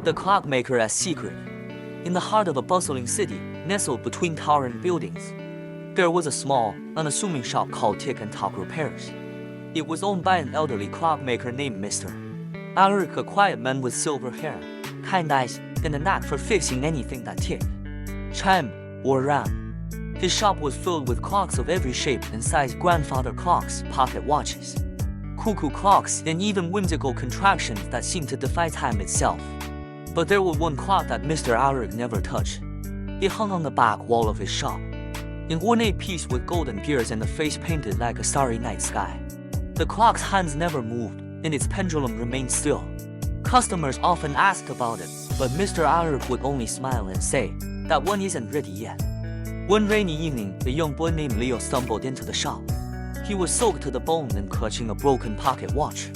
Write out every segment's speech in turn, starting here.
The Clockmaker as secret. In the heart of a bustling city, nestled between towering buildings, there was a small, unassuming shop called Tick and Talk Repairs. It was owned by an elderly clockmaker named Mr. Alaric, a quiet man with silver hair, kind eyes, and a knack for fixing anything that ticked, chimed, or rang. His shop was filled with clocks of every shape and size: grandfather clocks, pocket watches, cuckoo clocks, and even whimsical contraptions that seemed to defy time itself. But there was one clock that Mr. Alaric never touched. It hung on the back wall of his shop, an ornate piece with golden gears and a face painted like a starry night sky. The clock's hands never moved, and its pendulum remained still. Customers often asked about it, but Mr. Alaric would only smile and say, "That one isn't ready yet." One rainy evening, a young boy named Leo stumbled into the shop. He was soaked to the bone and clutching a broken pocket watch.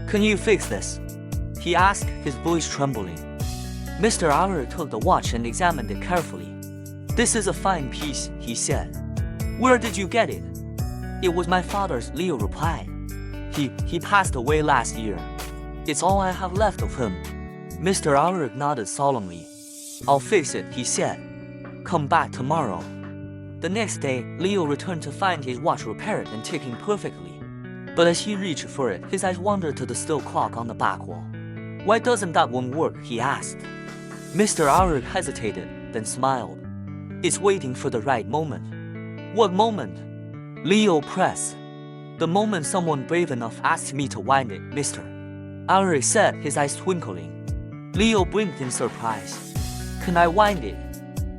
"Can you fix this?" he asked, his voice trembling. Mr. Alaric took the watch and examined it carefully. "This is a fine piece," he said. "Where did you get it?" "It was my father's," Leo replied. He passed away last year. It's all I have left of him." Mr. Alaric nodded solemnly. "I'll fix it," he said. "Come back tomorrow." The next day, Leo returned to find his watch repaired and ticking perfectly. But as he reached for it, his eyes wandered to the still clock on the back wall. "Why doesn't that one work?" he asked. Mr. Alaric hesitated, then smiled. "It's waiting for the right moment." "What moment?" Leo pressed. "The moment someone brave enough asked me to wind it, Mr. Alaric said, his eyes twinkling. Leo blinked in surprise. "Can I wind it?"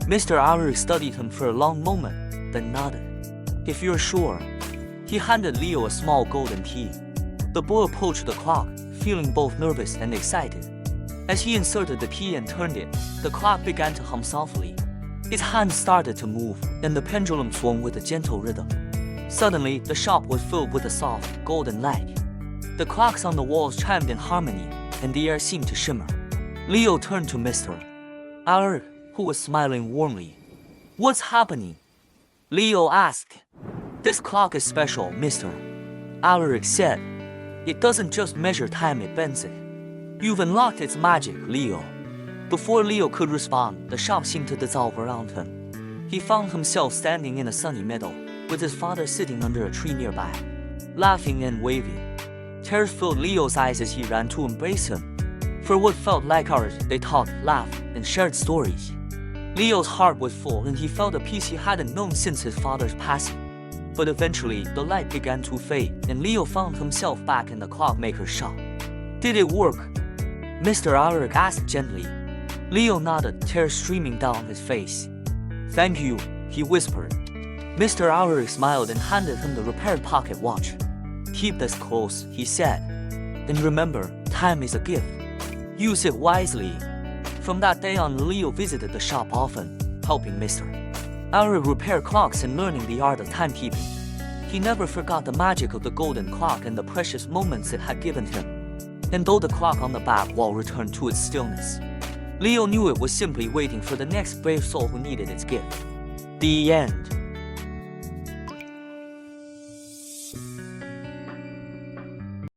Mr. Alaric studied him for a long moment, then nodded. "If you're sure." He handed Leo a small golden key. The boy approached the clock, feeling both nervous and excited. As he inserted the key and turned it, the clock began to hum softly. Its hands started to move, and the pendulum swung with a gentle rhythm. Suddenly, the shop was filled with a soft, golden light. The clocks on the walls chimed in harmony, and the air seemed to shimmer. Leo turned to Mr. Alaric, who was smiling warmly. "What's happening?" Leo asked. "This clock is special, Mr. Alaric said. It doesn't just measure time, it bends it. You've unlocked its magic, Leo." Before Leo could respond, the shop seemed to dissolve around him. He found himself standing in a sunny meadow, with his father sitting under a tree nearby, laughing and waving. Tears filled Leo's eyes as he ran to embrace him. For what felt like hours, they talked, laughed, and shared stories. Leo's heart was full, and he felt a peace he hadn't known since his father's passing. But eventually, the light began to fade, and Leo found himself back in the clockmaker's shop. "Did it work?" Mr. Alaric asked gently. Leo nodded, tears streaming down his face. "Thank you," he whispered. Mr. Alaric smiled and handed him the repaired pocket watch. "Keep this close," he said. "And remember, time is a gift. Use it wisely." From that day on, Leo visited the shop often, helping Mr. Alaric repair clocks and learning the art of timekeeping. He never forgot the magic of the golden clock and the precious moments it had given him. And though the clock on the back wall returned to its stillness, Leo knew it was simply waiting for the next brave soul who needed its gift. The end.